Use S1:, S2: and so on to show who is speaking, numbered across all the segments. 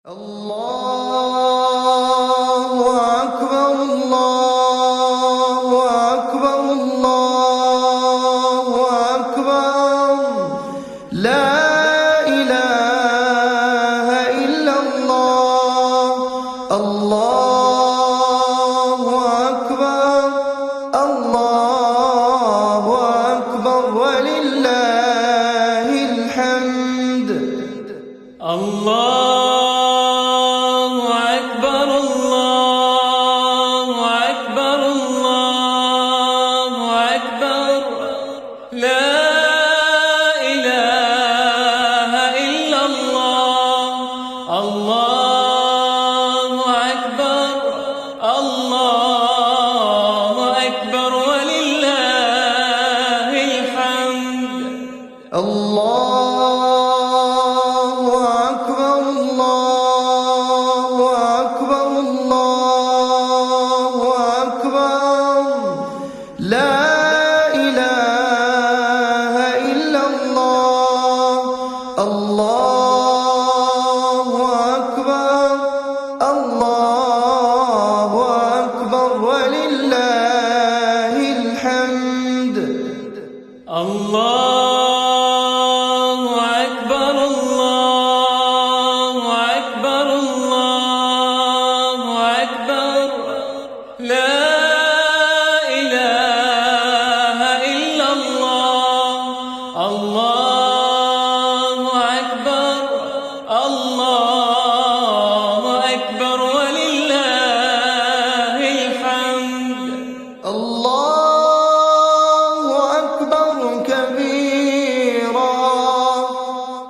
S1: الله أكبر الله أكبر الله أكبر لا إله إلا الله الله أكبر الله أكبر ولله الحمد الله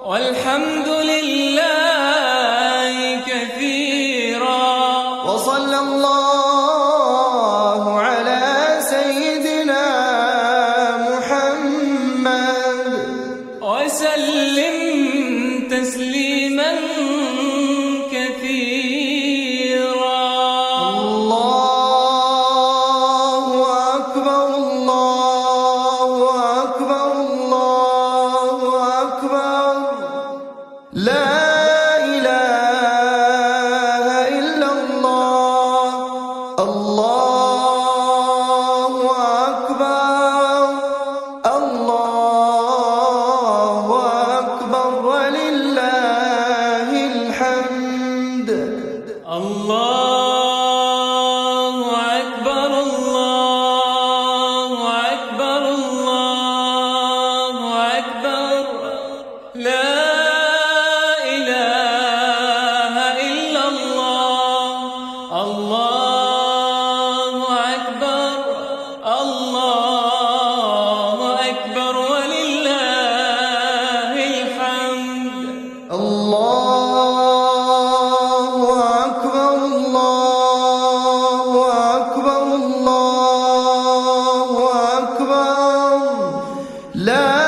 S1: والحمد لله كثيرا وصلى الله على سيدنا محمد وسلم تسليما كثيرا الله أكبر الله أكبر الله أكبر لا إله إلا الله الله أكبر الله أكبر ولله الحمد الله أكبر الله أكبر الله أكبر لا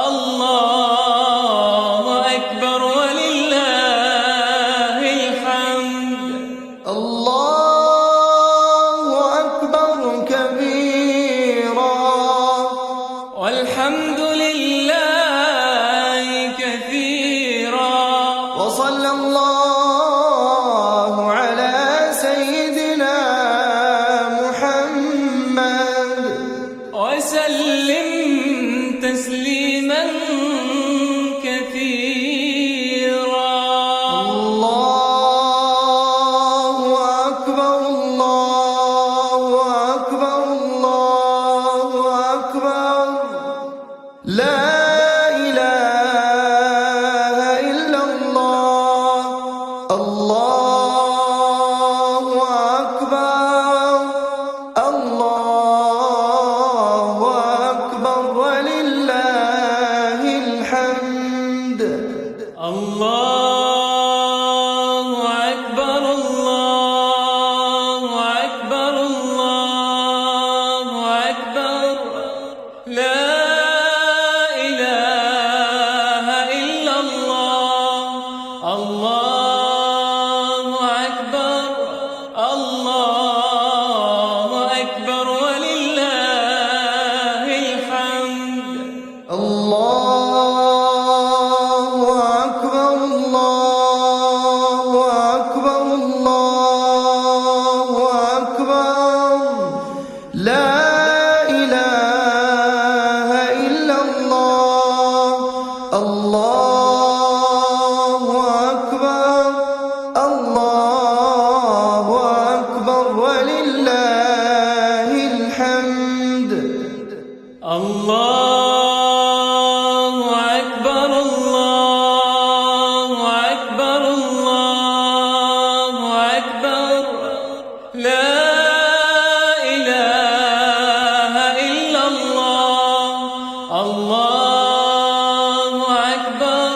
S1: الله أكبر ولله وصلى الله على سيدنا محمد وسلم تسليما كثيرا. الله أكبر الله أكبر الله أكبر لا إله إلا الله. الله أكبر الله أكبر ولله الحمد. الله أكبر الله أكبر الله أكبر لا إله إلا الله. الله أكبر الله أكبر ولله الحمد. الله أكبر الله أكبر الله أكبر لا إله إلا الله. الله أكبر الله أكبر ولله الحمد. الله أكبر الله أكبر الله أكبر لا إله إلا الله. الله أكبر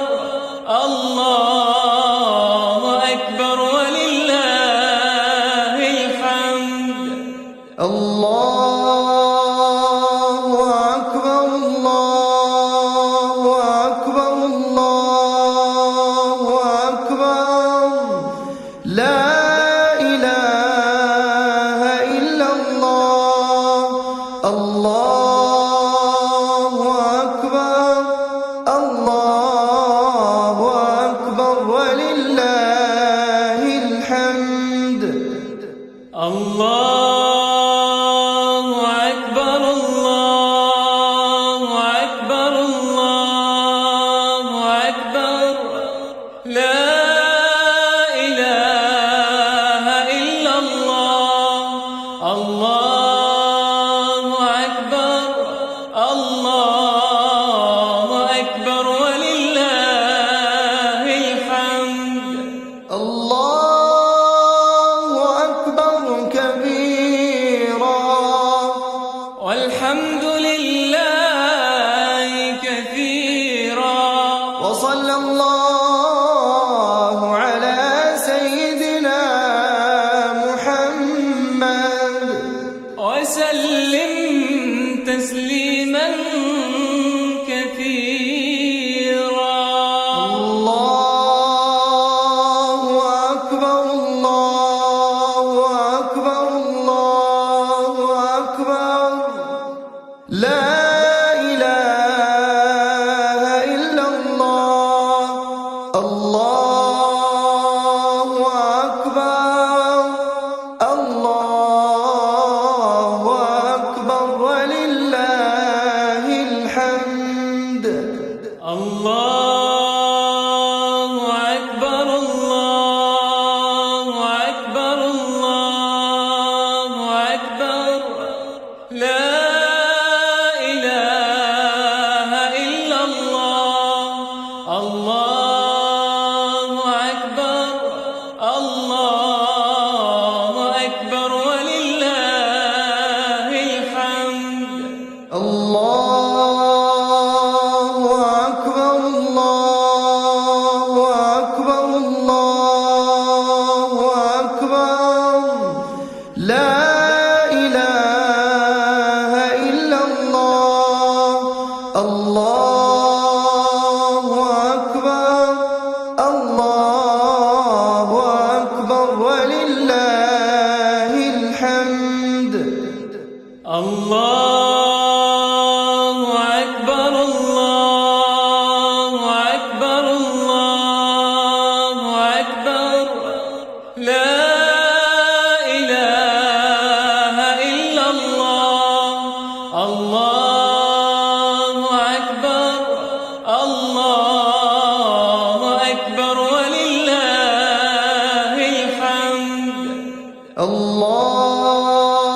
S1: الله أكبر ولله الحمد. الله أكبر الله أكبر الله أكبر لا إله إلا الله. الله أكبر الله أكبر ولله الحمد. الله أكبر الله أكبر الله أكبر لا إله إلا الله. الله أكبر الله أكبر ولله الحمد.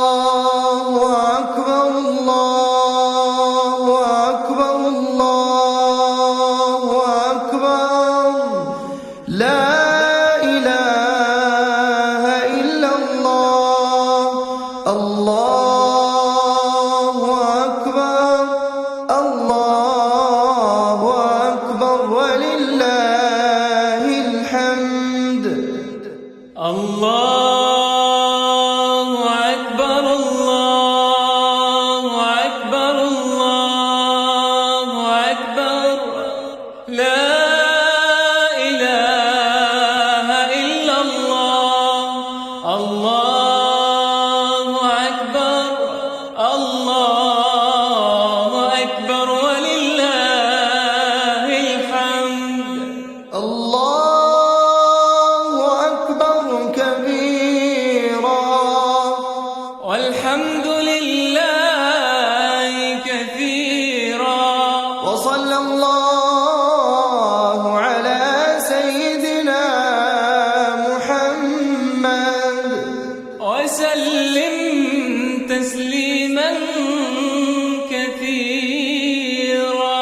S2: الله أكبر الله أكبر الله أكبر لا إله إلا الله الله أكبر الله أكبر ولله الحمد
S1: الله أكبر الله أكبر الله أكبر لا إله إلا الله الله أكبر الله أكبر ولله الحمد
S2: الله أكبر كبيرا
S1: والحمد لله كثيرا
S2: وصلى الله على سيدنا محمد
S1: وسلم تسليما كثيرا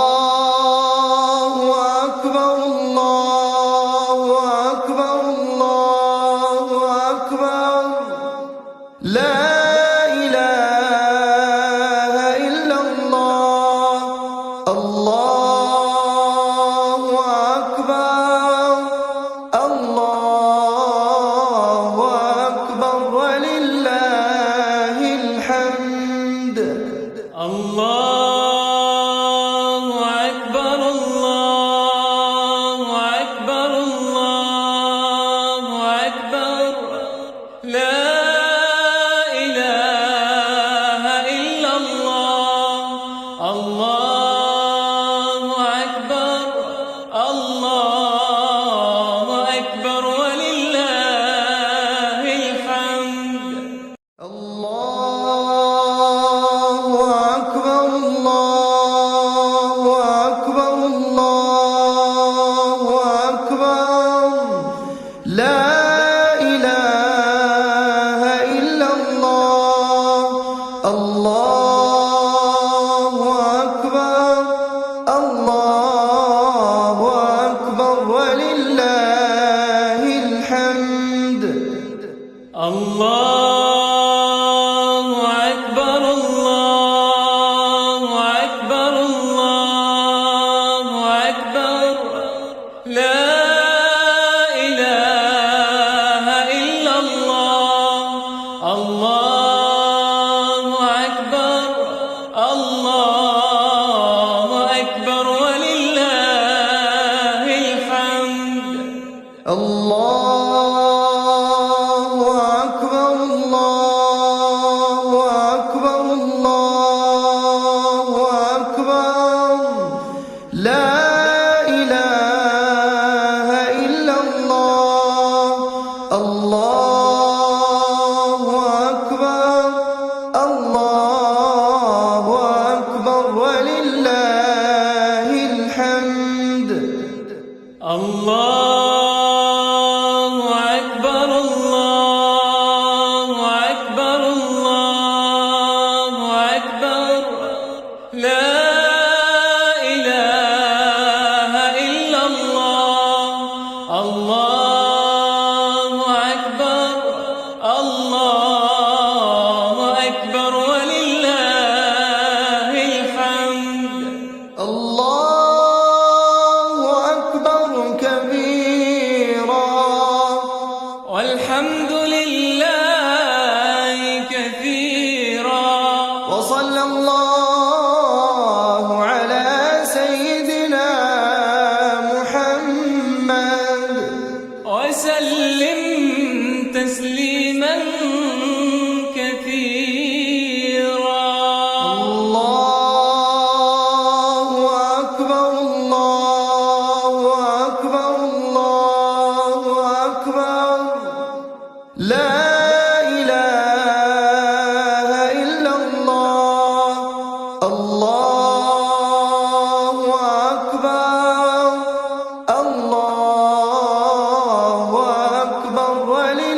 S2: الله أكبر الله أكبر الله أكبر لا إله إلا الله الله أكبر الله أكبر ولله الحمد
S1: الله أكبر الله أكبر الله أكبر لا إله إلا الله الله أكبر الله أكبر ولله الحمد
S2: الله أكبر الله أكبر الله أكبر لا إله إلا الله الله أكبر الله أكبر ولله الحمد
S1: الله أكبر الله أكبر الله أكبر لا إله إلا الله الله أكبر الله أكبر ولله الحمد
S2: الله أكبر الله أكبر الله أكبر لا إله إلا الله الله أكبر الله أكبر ولله الحمد
S1: الله أكبر الله أكبر الله أكبر لا إله إلا الله الله أكبر الله أكبر ولله الحمد
S2: الله أكبر كبيرا
S1: والحمد لله كثيرا
S2: وصلى الله على سيدنا محمد
S1: وسلم تسليما كثيرا
S2: الله أكبر الله أكبر الله أكبر لا إله إلا الله الله أكبر الله أكبر ولله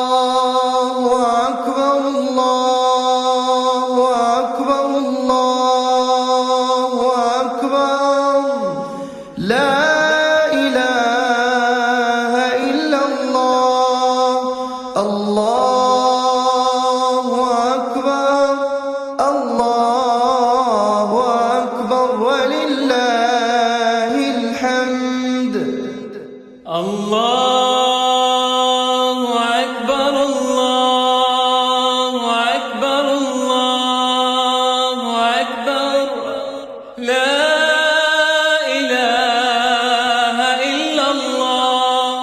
S2: الله أكبر الله أكبر الله أكبر لا إله إلا الله الله أكبر الله أكبر ولله الحمد
S1: الله أكبر الله أكبر الله أكبر لا إله إلا الله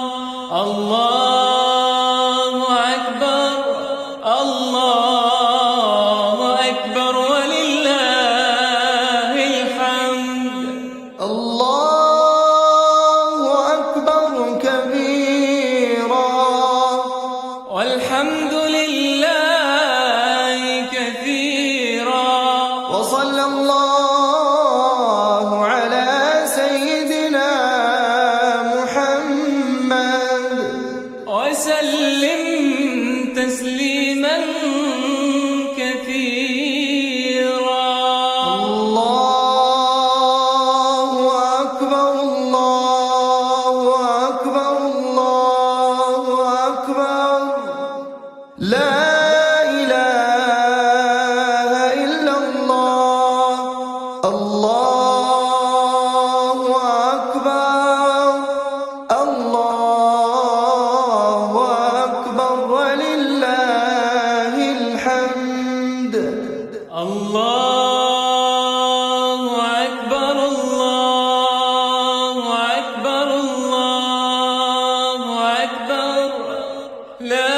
S1: الله أكبر الله أكبر ولله الحمد
S2: الله أكبر كبيرا
S1: والحمد لله كثيرا
S2: وصلى الله على سيدنا محمد
S1: وسلم تسليما كثيرا
S2: الله أكبر الله أكبر الله أكبر لا إله إلا الله الله أكبر الله أكبر ولله الحمد
S1: الله أكبر الله أكبر الله أكبر لا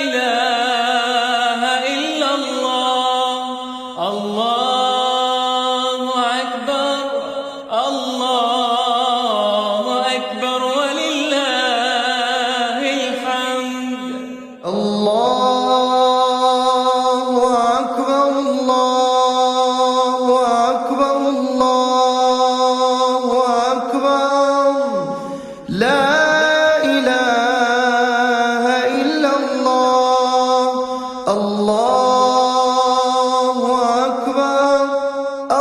S1: إله إلا الله الله أكبر الله أكبر ولله الحمد
S2: الله أكبر الله أكبر الله أكبر لا إله إلا الله الله أكبر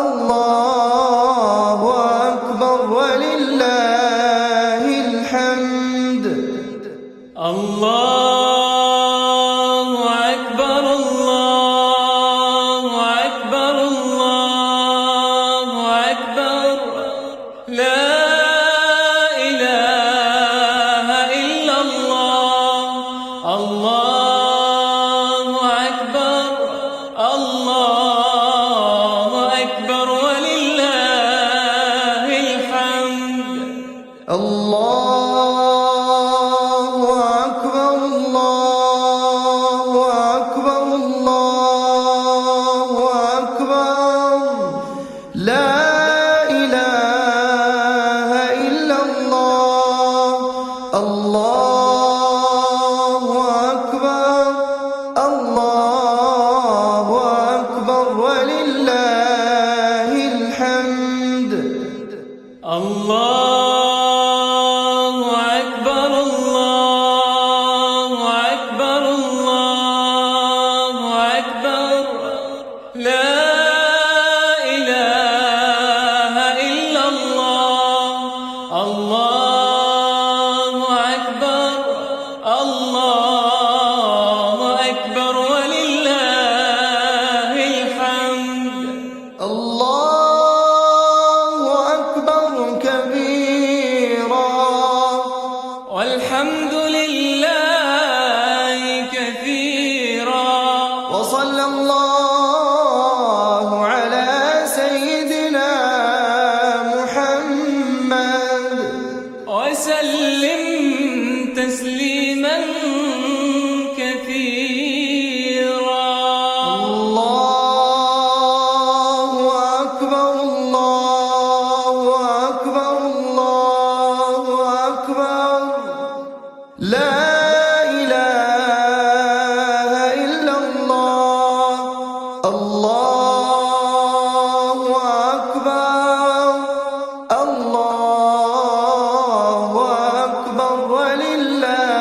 S2: الله أكبر ولله الحمد
S1: الله أكبر الله أكبر الله أكبر لا إله إلا الله الله أكبر الله أكبر ولله الحمد
S2: الله أكبر الله أكبر الله أكبر لا إله إلا الله الله أكبر الله أكبر ولله الحمد
S1: الله أكبر الله أكبر الله أكبر لا إله إلا الله الله أكبر الله أكبر ولله الحمد
S2: الله أكبر كبيرا
S1: والحمد لله كثيرا
S2: وصلى الله على سيدنا محمد
S1: وسلم تسليما كثيرا
S2: الله أكبر الله أكبر الله أكبر لا إله إلا الله الله أكبر الله أكبر ولله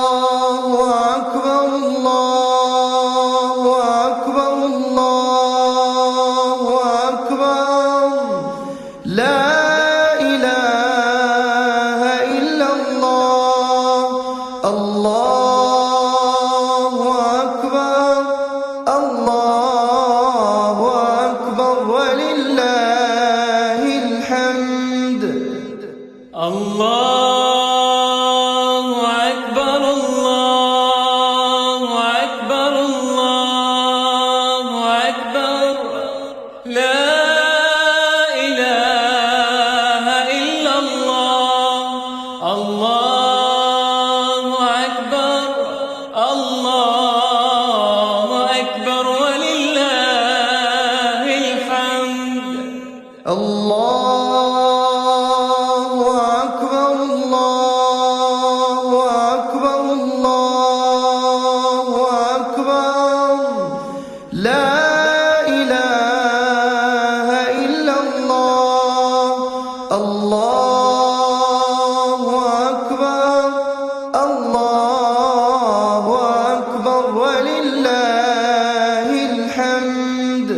S2: الله أكبر الله أكبر الله أكبر لا إله إلا الله الله أكبر الله أكبر ولله الحمد
S1: الله أكبر الله أكبر الله أكبر لا إله إلا الله الله أكبر الله أكبر ولله الحمد
S2: الله أكبر الله أكبر الله أكبر لا إله إلا الله الله أكبر الله أكبر ولله الحمد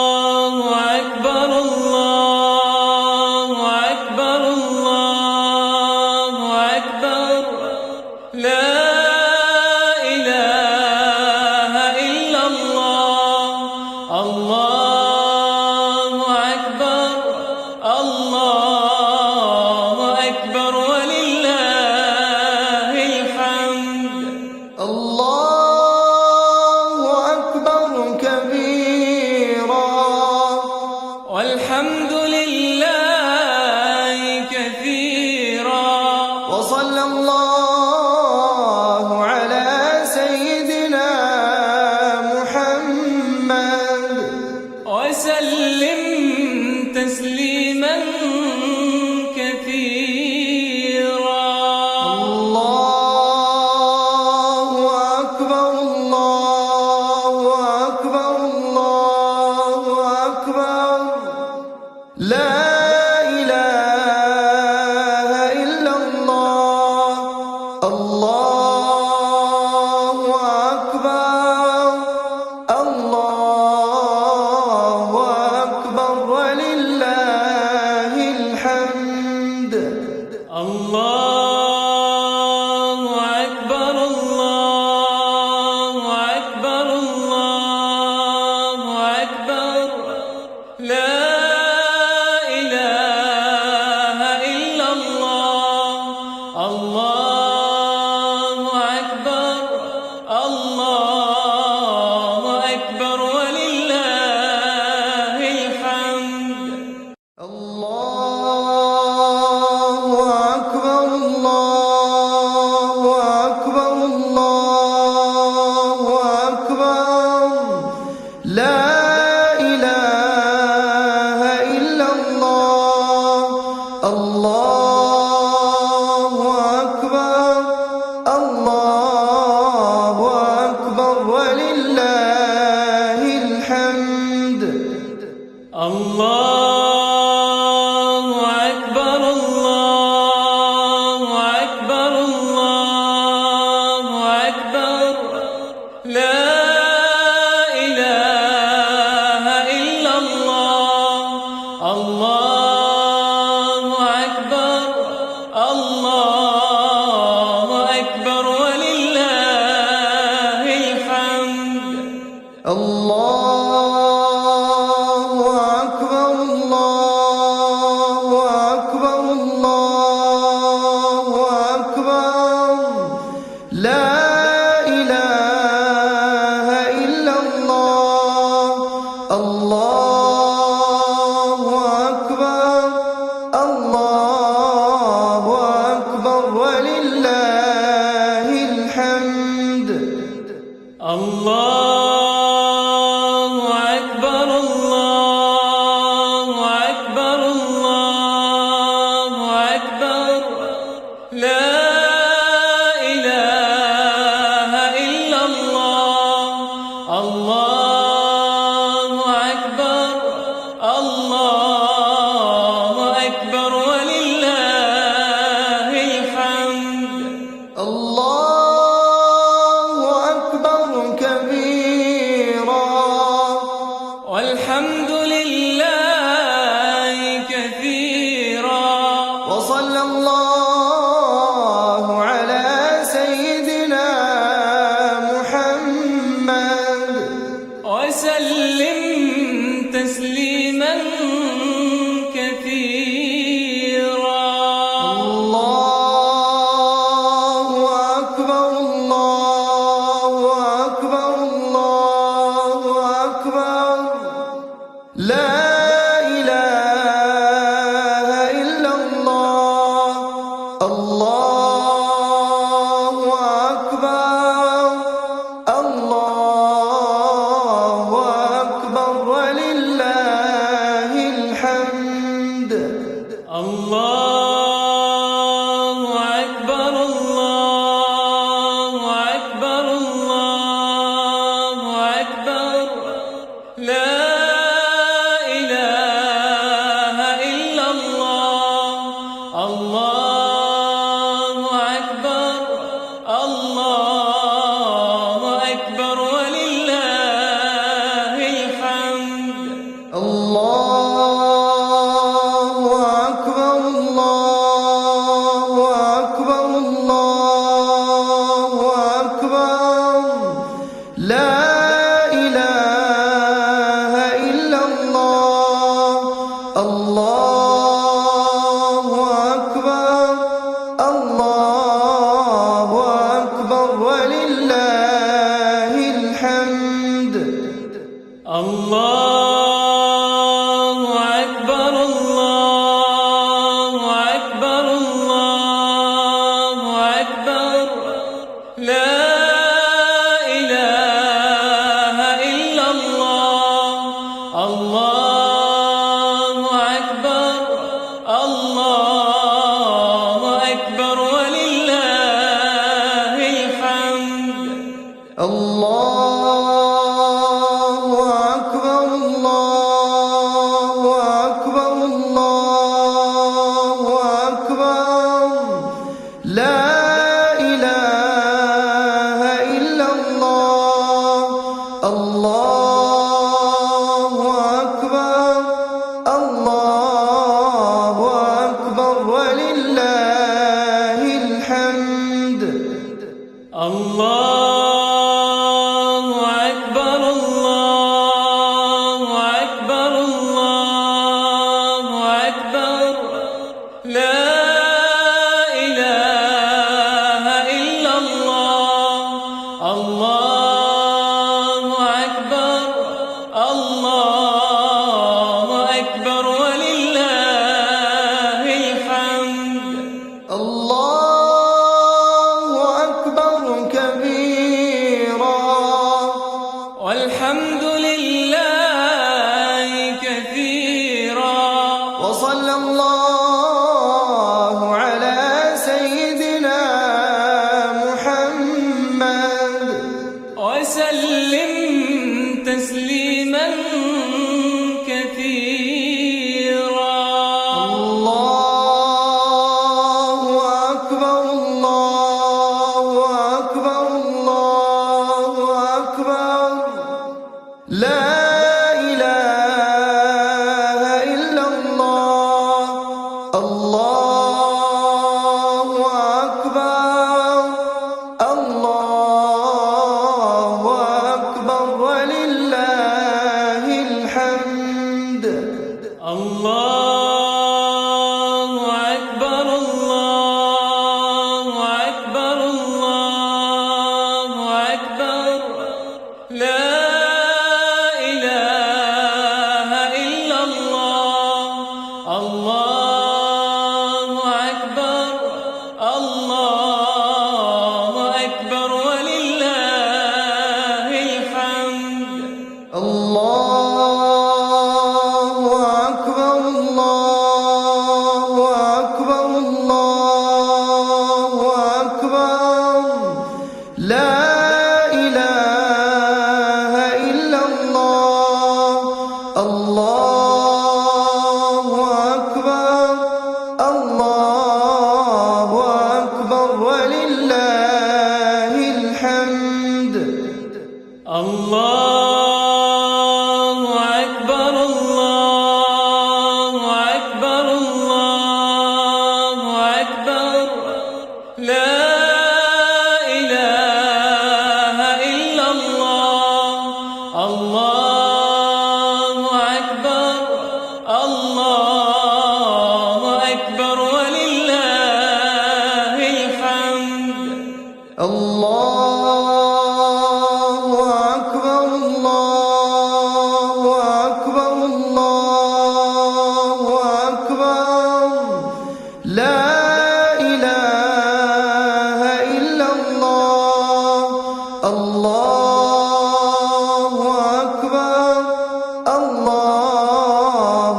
S1: الله أكبر الله أكبر الله أكبر لا إله إلا الله الله أكبر الله أكبر ولله الحمد
S2: الله أكبر كبيرا
S1: والحمد لله كثيرا
S2: وصلى الله على سيدنا محمد
S1: وسلم تسليما كثيرا
S2: الله أكبر الله أكبر الله أكبر لا إله إلا الله الله أكبر الله أكبر ولله الحمد
S1: الله أكبر الله أكبر الله أكبر لا إله إلا الله الله أكبر الله أكبر ولله الحمد
S2: الله أكبر الله أكبر الله أكبر لا إله إلا الله الله أكبر الله أكبر ولله الحمد
S1: الله أكبر الله أكبر الله أكبر لا إله إلا الله الله أكبر
S2: وصلى الله على سيدنا محمد
S1: وسلم تسليما كثيرا.
S2: الله أكبر الله أكبر الله أكبر لا إله إلا الله. الله أكبر الله أكبر ولله الحمد.
S1: الله أكبر الله أكبر الله أكبر لا إله إلا الله. الله أكبر الله أكبر ولله الحمد.
S2: الله أكبر الله أكبر الله أكبر لا إله إلا الله. الله أكبر الله أكبر ولله الحمد.
S1: الله أكبر الله أكبر الله أكبر لا إله إلا الله. الله أكبر الله أكبر ولله الحمد.
S2: الله أكبر الله أكبر الله أكبر لا إله إلا الله. الله أكبر الله أكبر ولله الحمد.
S1: الله أكبر الله أكبر الله أكبر لا إله إلا الله. الله أكبر الله أكبر ولله الحمد.
S2: الله أكبر كبيرا
S1: والحمد لله كثيرا.
S2: وصلى الله على سيدنا محمد
S1: وسلم تسليما كثيرا.
S2: الله أكبر الله أكبر الله أكبر لا إله إلا الله. الله أكبر الله أكبر ولله الحمد.
S1: الله أكبر الله أكبر الله أكبر لا إله إلا الله. الله أكبر الله أكبر ولله الحمد.
S2: الله أكبر الله أكبر الله أكبر لا إله إلا الله. الله أكبر الله أكبر ولله الحمد.
S1: الله أكبر الله أكبر الله
S2: الله أكبر الله أكبر الله أكبر لا إله إلا الله الله أكبر الله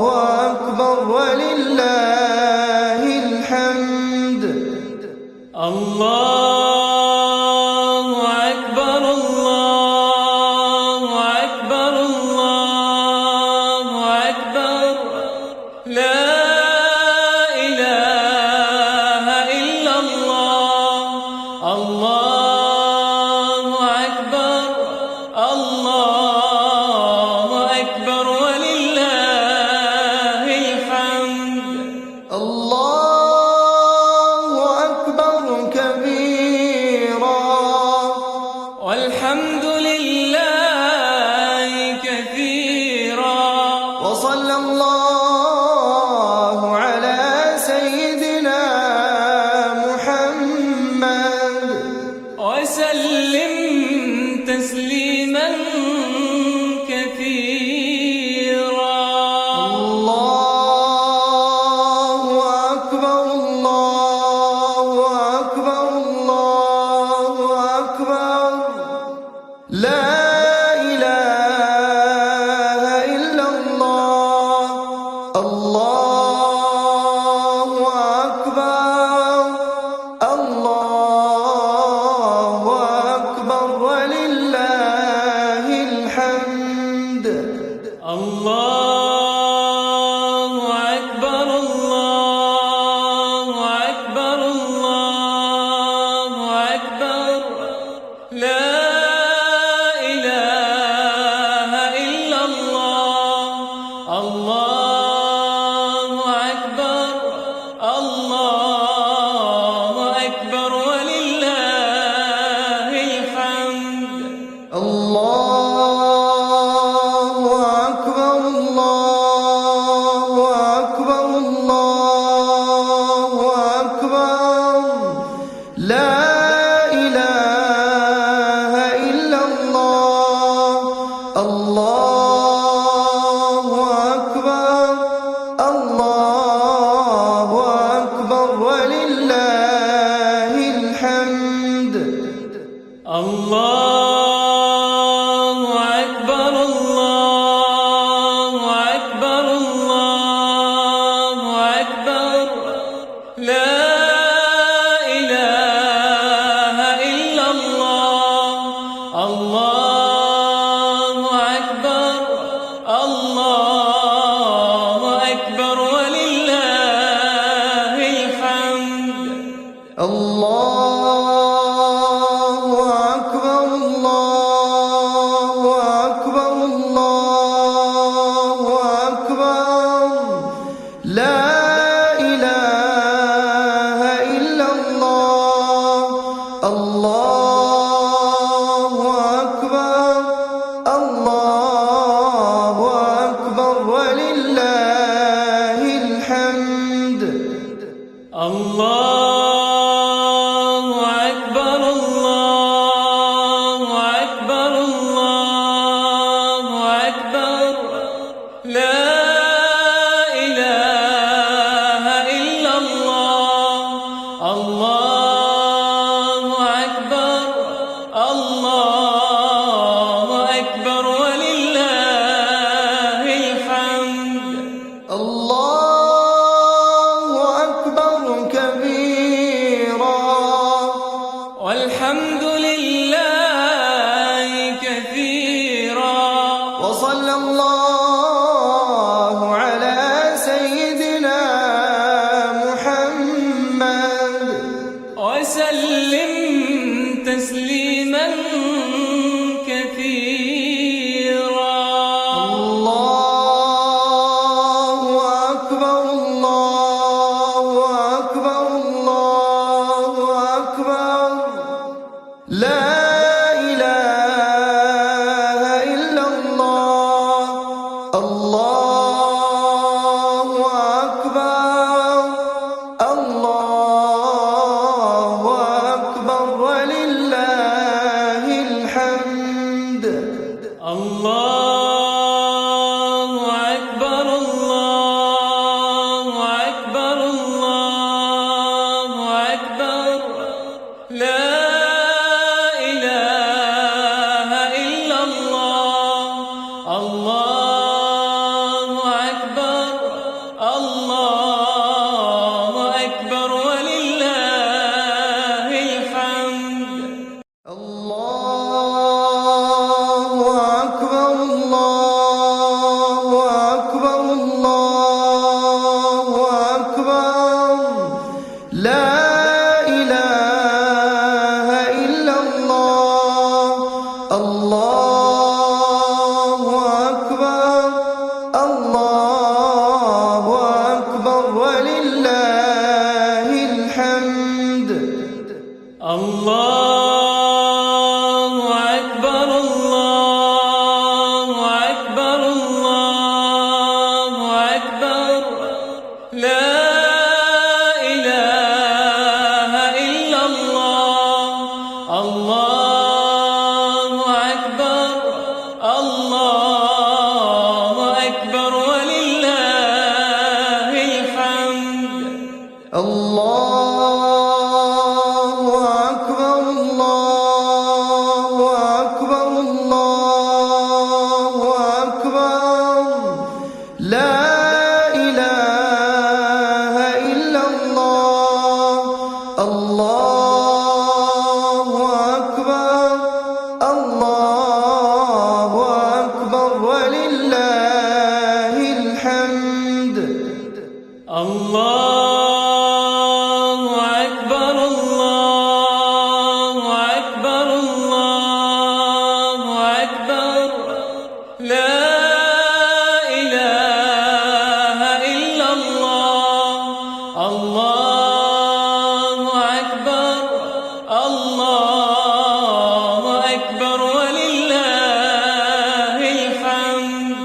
S2: أكبر ولله الحمد
S1: الله أكبر الله أكبر الله أكبر لا إله إلا الله الله أكبر الله أكبر ولله الحمد
S2: الله أكبر كبيرا
S1: والحمد لله كثيرا
S2: وصلى الله على سيدنا محمد
S1: وسلم تسليما كثيرا
S2: الله أكبر الله أكبر الله أكبر لا إله إلا الله الله أكبر الله أكبر ولله الحمد
S1: الله أكبر الله أكبر الله أكبر لا إله إلا الله الله أكبر الله أكبر ولله الحمد
S2: الله أكبر الله أكبر الله أكبر لا إله إلا الله الله أكبر الله أكبر ولله الحمد
S1: الله أكبر الله أكبر الله أكبر لا إله إلا الله الله أكبر الله أكبر ولله الحمد
S2: الله أكبر الله أكبر الله أكبر لا إله إلا الله الله أكبر الله أكبر ولله الحمد
S1: الله أكبر الله أكبر الله أكبر لا إله إلا الله الله أكبر الله أكبر ولله الحمد
S2: الله أكبر كبيرا
S1: والحمد لله كثيرا
S2: وصلى الله على سيدنا محمد الله أكبر الله أكبر الله أكبر لا إله إلا الله الله أكبر الله أكبر ولله الحمد
S1: الله أكبر الله أكبر الله أكبر لا إله إلا الله الله أكبر الله أكبر ولله الحمد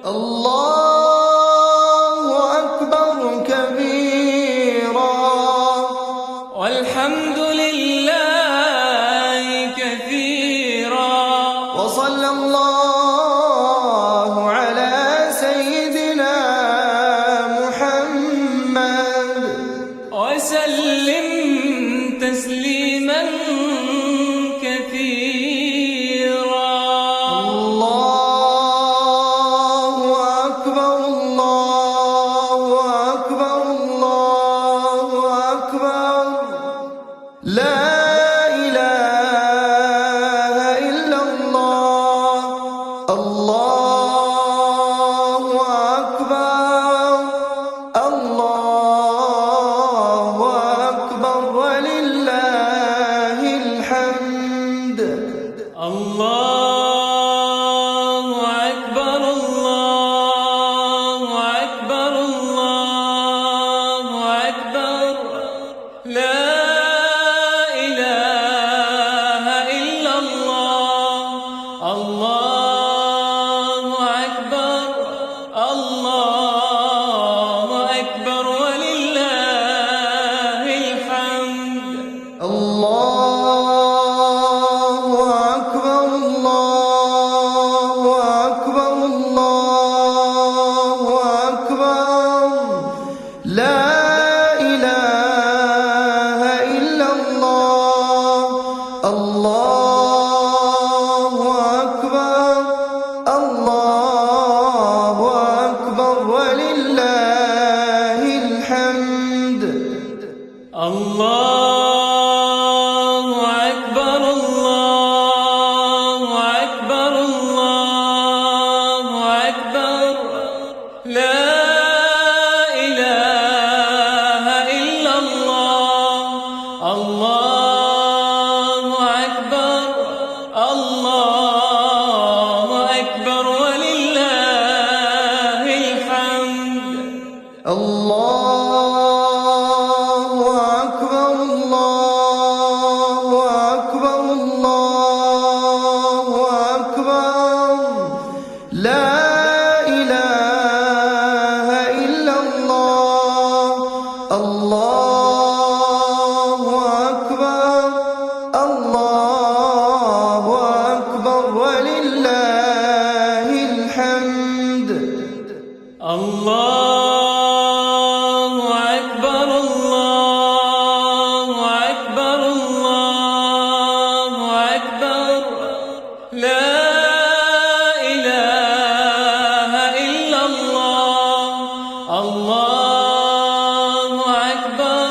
S2: الله أكبر كبيرا
S1: والحمد لله كثيرا
S2: وصلى الله على سيدنا محمد
S1: وسلم تسليما كثيرا
S2: الله أكبر الله أكبر الله أكبر لا إله إلا الله الله أكبر الله أكبر ولله الحمد
S1: الله أكبر الله أكبر الله أكبر لا إله إلا الله الله أكبر الله أكبر ولله الحمد
S2: الله أكبر الله أكبر الله أكبر لا إله إلا الله الله أكبر الله أكبر ولله الحمد
S1: الله أكبر الله أكبر الله أكبر لا إله إلا الله الله أكبر الله أكبر ولله الحمد
S2: الله أكبر الله أكبر الله أكبر لا إله إلا الله الله أكبر الله أكبر ولله الحمد
S1: الله أكبر الله أكبر الله أكبر لا إله إلا الله الله أكبر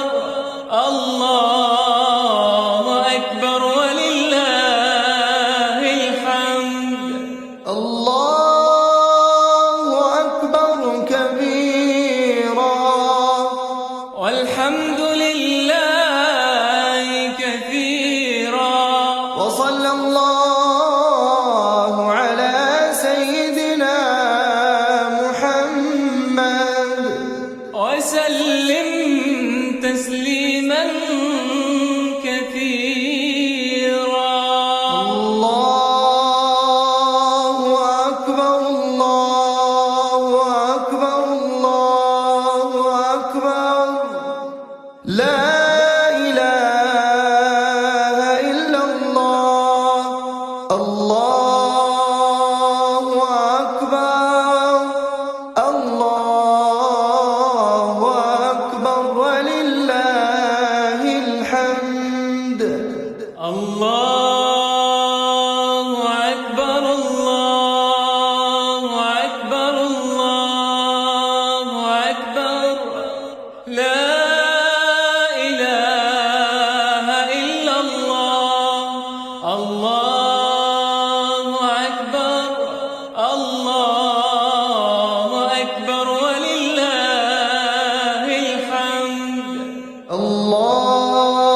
S1: الله أكبر ولله الحمد
S2: الله أكبر كبيرا
S1: والحمد لله كثيرا
S2: وصلى الله على سيدنا محمد
S1: وسلم تسليما كثيرا
S2: الله أكبر الله أكبر الله أكبر لا إله إلا الله الله أكبر الله أكبر ولله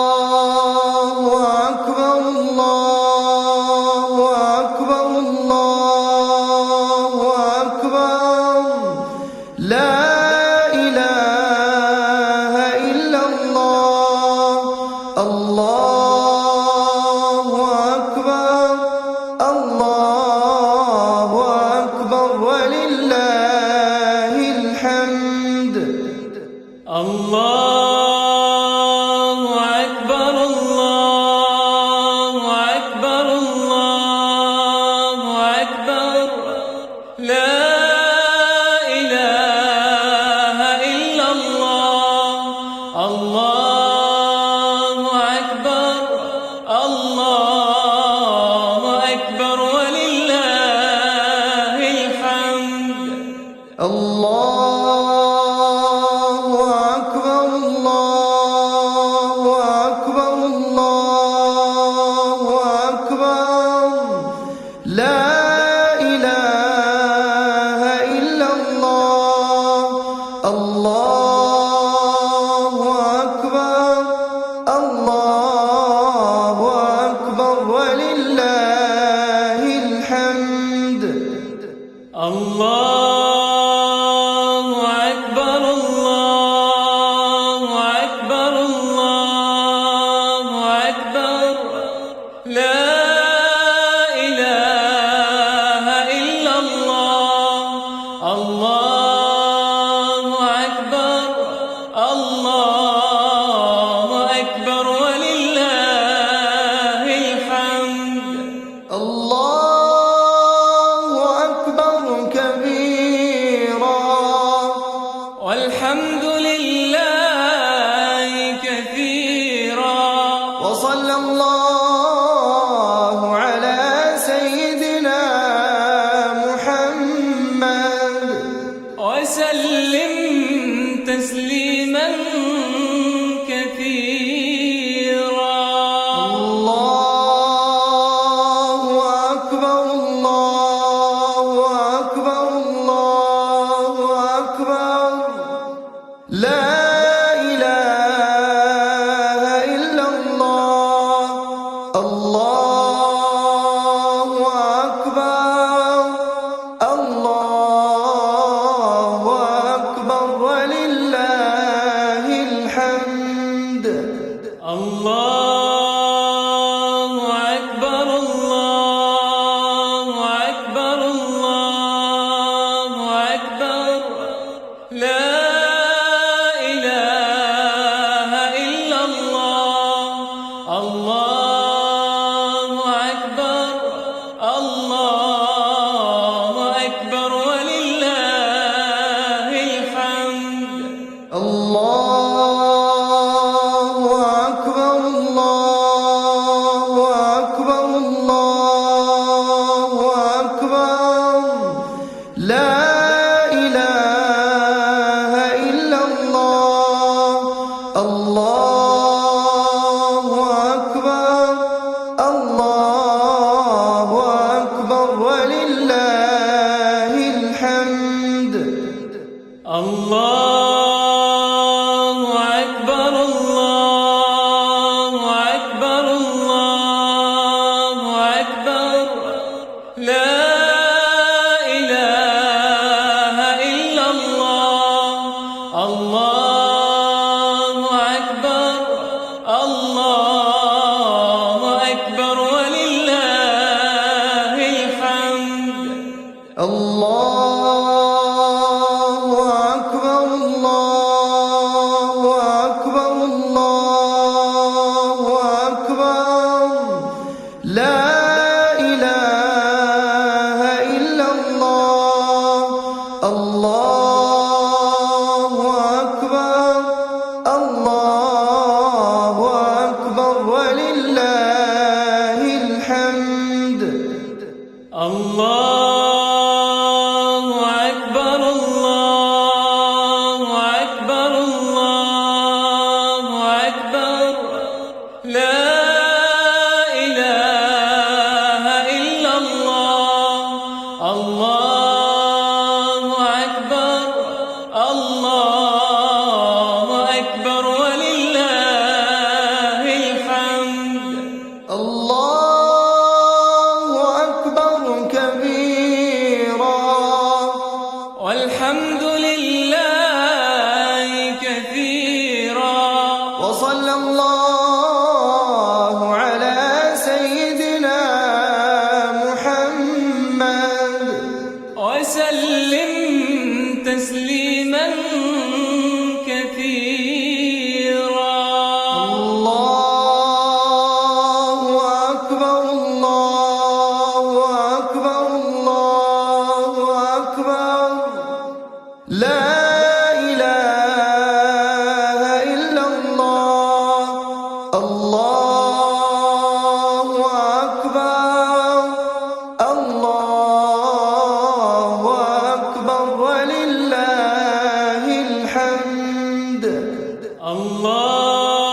S2: الله أكبر الله أكبر الله أكبر لا إله إلا الله الله أكبر الله أكبر ولله الحمد
S1: الله أكبر الله أكبر الله أكبر لا إله إلا الله الله أكبر الله أكبر ولله الحمد
S2: الله أكبر الله أكبر الله أكبر لا إله إلا الله الله أكبر الله أكبر ولله الحمد
S1: الله أكبر الله أكبر الله أكبر لا إله إلا الله الله أكبر الله أكبر ولله الحمد
S2: الله أكبر كبيرا
S1: والحمد لله كثيرا
S2: وصلى الله على سيدنا محمد
S1: وسلم تسليما كثيرا
S2: الله أكبر الله أكبر الله أكبر لا إله إلا الله الله أكبر الله أكبر ولله الحمد
S1: الله أكبر الله أكبر الله أكبر لا إله إلا الله الله أكبر الله أكبر ولله الحمد
S2: الله أكبر الله أكبر الله أكبر لا إله إلا الله الله أكبر الله أكبر ولله الحمد
S1: الله أكبر الله أكبر الله أكبر لا إله إلا الله الله أكبر الله أكبر ولله الحمد
S2: الله أكبر الله أكبر الله أكبر لا إله إلا الله الله أكبر الله أكبر ولله الحمد
S1: الله أكبر الله أكبر الله أكبر لا إله إلا الله الله أكبر الله أكبر ولله
S2: وصلى الله على سيدنا محمد
S1: وسلم تسليما كثيرا.
S2: الله أكبر الله أكبر الله أكبر لا إله إلا الله. الله أكبر الله أكبر ولله الحمد.
S1: الله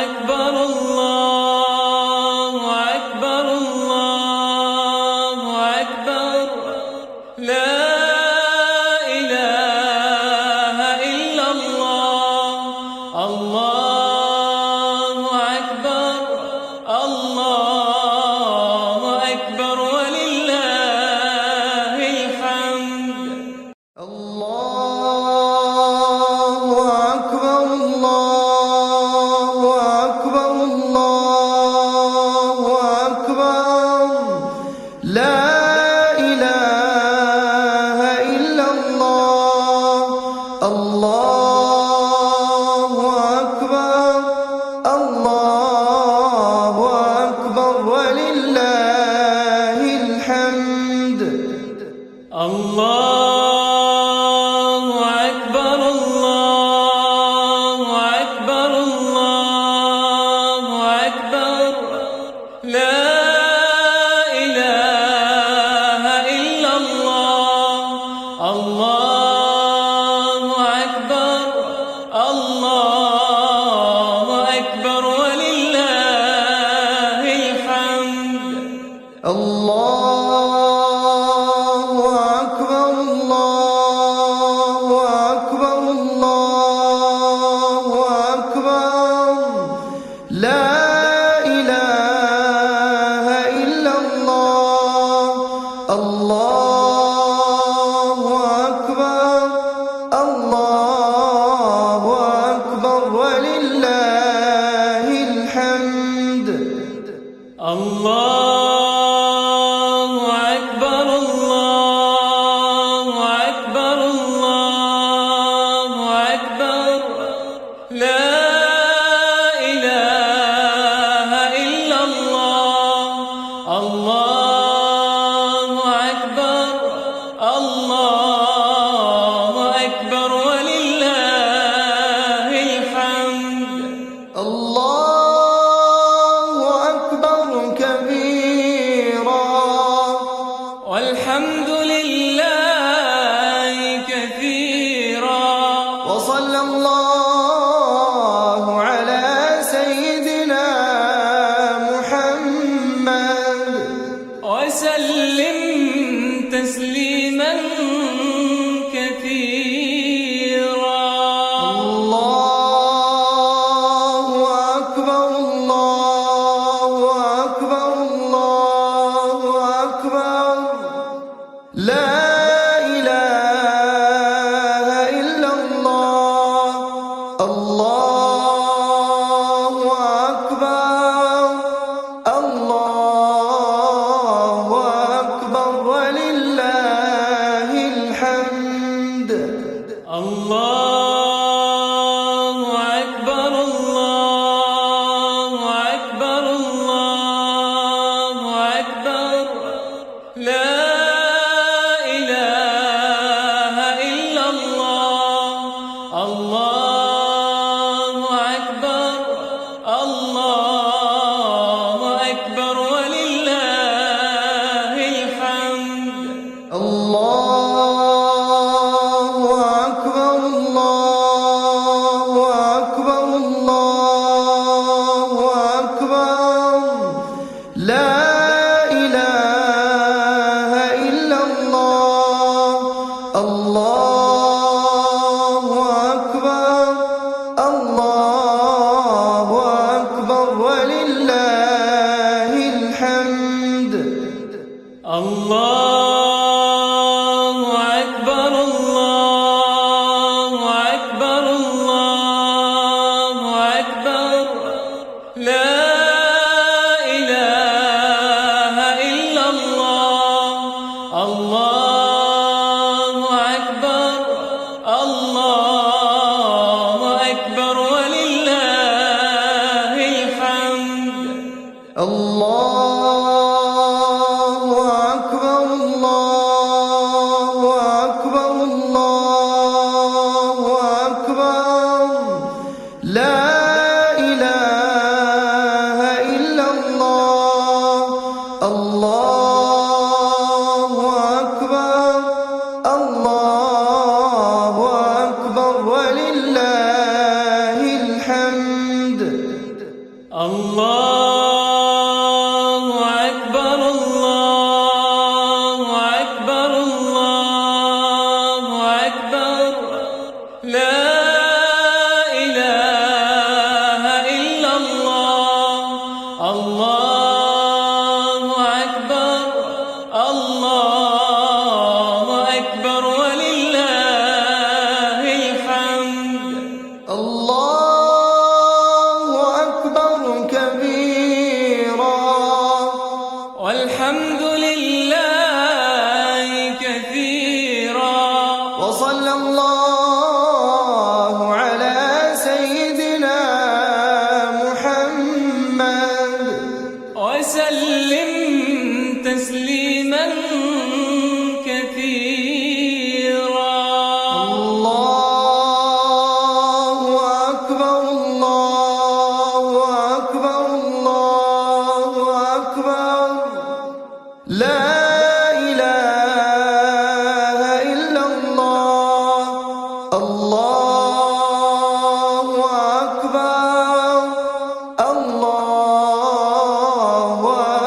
S1: أكبر الله أكبر الله أكبر لا إله إلا الله. الله أكبر الله أكبر ولله الحمد.
S2: الله أكبر الله أكبر الله أكبر لا إله إلا الله. الله أكبر الله أكبر ولله الحمد.
S1: الله أكبر الله أكبر الله أكبر لا إله إلا الله. الله أكبر الله أكبر ولله الحمد.
S2: الله أكبر الله أكبر الله أكبر لا إله إلا الله. الله أكبر الله أكبر ولله الحمد.
S1: الله أكبر الله أكبر الله أكبر لا إله إلا الله. الله أكبر الله أكبر ولله الحمد.
S2: الله أكبر كبيرا الله أكبر الله أكبر الله أكبر لا إله إلا الله الله أكبر الله أكبر ولله الحمد
S1: الله أكبر الله أكبر الله أكبر لا إله إلا الله الله أكبر الله أكبر ولله الحمد
S2: الله أكبر كبيرا
S1: والحمد لله كثيرا
S2: وصلى الله على سيدنا محمد
S1: وسلم تسليما كثيرا
S2: الله أكبر الله أكبر الله أكبر لا إله إلا الله الله أكبر الله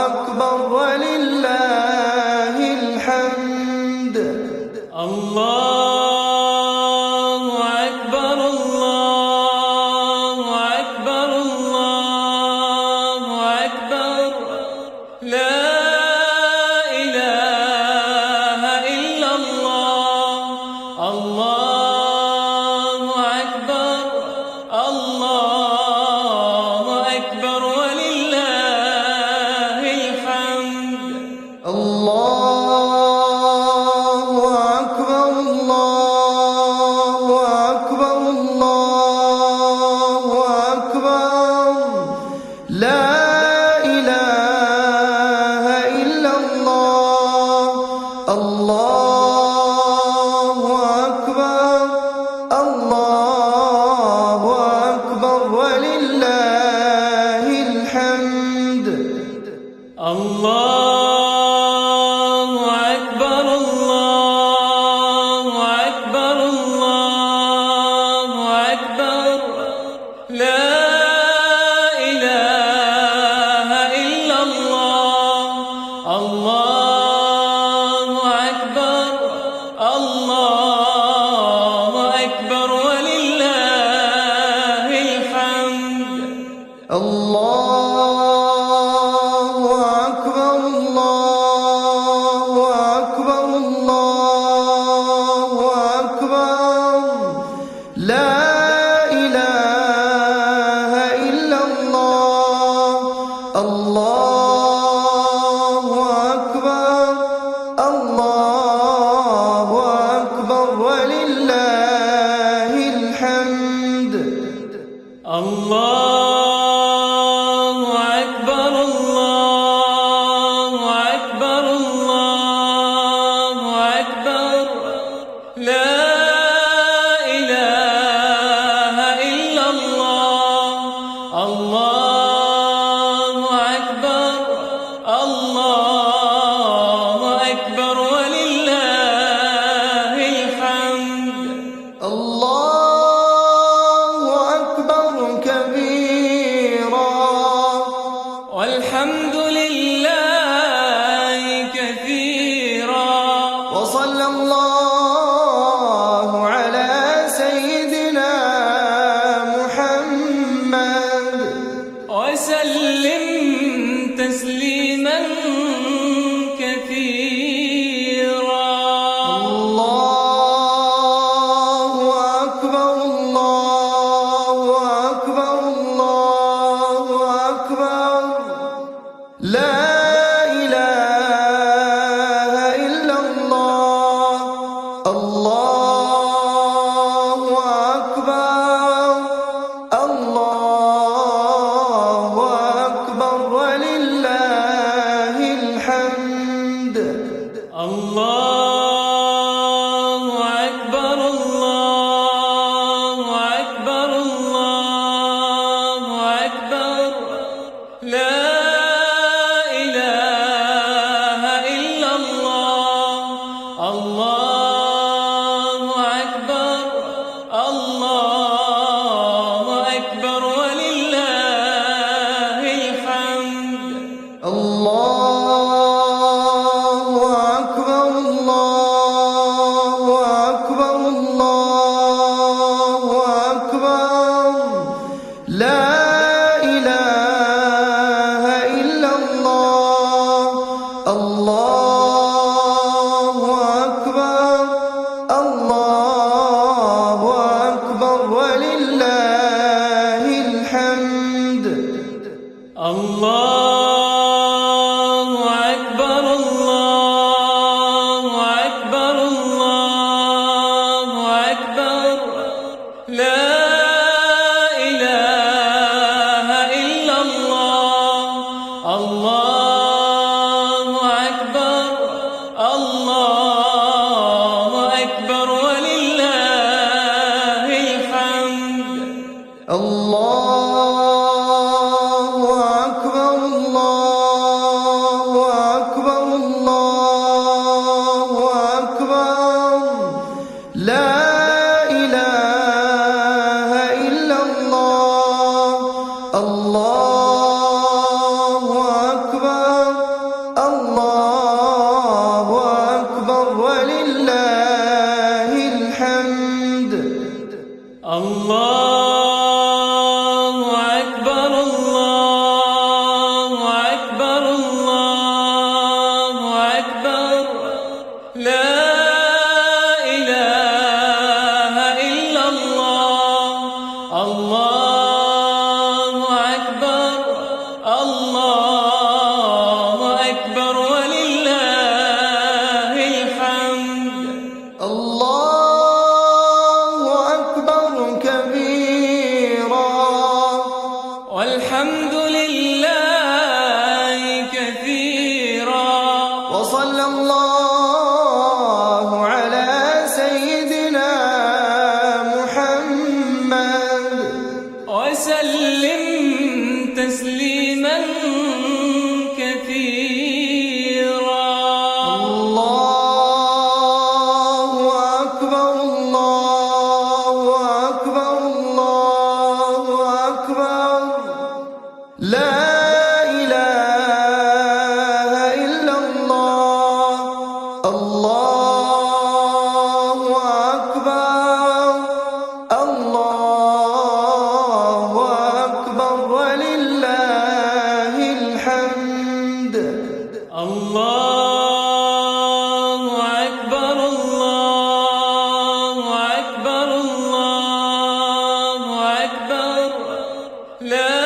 S2: أكبر ولله الحمد
S1: الله أكبر الله أكبر الله أكبر لا إله إلا الله الله أكبر الله أكبر ولله الحمد
S2: الله أكبر الله أكبر الله أكبر لا إله إلا الله الله أكبر الله أكبر ولله الحمد
S1: الله أكبر الله أكبر الله أكبر لا إله إلا الله الله أكبر الله أكبر ولله الحمد
S2: الله أكبر الله أكبر الله أكبر لا إله إلا الله الله أكبر الله أكبر ولله الحمد
S1: الله أكبر الله أكبر الله أكبر لا إله إلا الله الله أكبر الله أكبر ولله الحمد
S2: الله أكبر كبيرا
S1: والحمد لله كثيرا
S2: وصلى الله على سيدنا محمد
S1: وسلم تسليما كثيرا
S2: الله أكبر الله أكبر الله أكبر لا إله إلا الله الله أكبر الله أكبر ولله لا إله إلا الله. الله أكبر الله أكبر ولله الحمد.
S1: الله أكبر الله أكبر الله أكبر لا إله إلا الله. الله أكبر الله أكبر ولله الحمد.
S2: الله أكبر الله أكبر الله أكبر لا إله إلا الله. الله أكبر الله أكبر ولله الحمد.
S1: الله أكبر الله أكبر الله أكبر لا إله إلا الله. الله أكبر الله أكبر ولله الحمد.
S2: الله أكبر كبيرا
S1: والحمد لله كثيرا
S2: وصلى الله على سيدنا محمد
S1: وسلم تسليما كثيرا.
S2: الله أكبر الله أكبر الله أكبر لا إله إلا الله. الله أكبر الله أكبر ولله الحمد.
S1: الله أكبر الله أكبر الله أكبر لا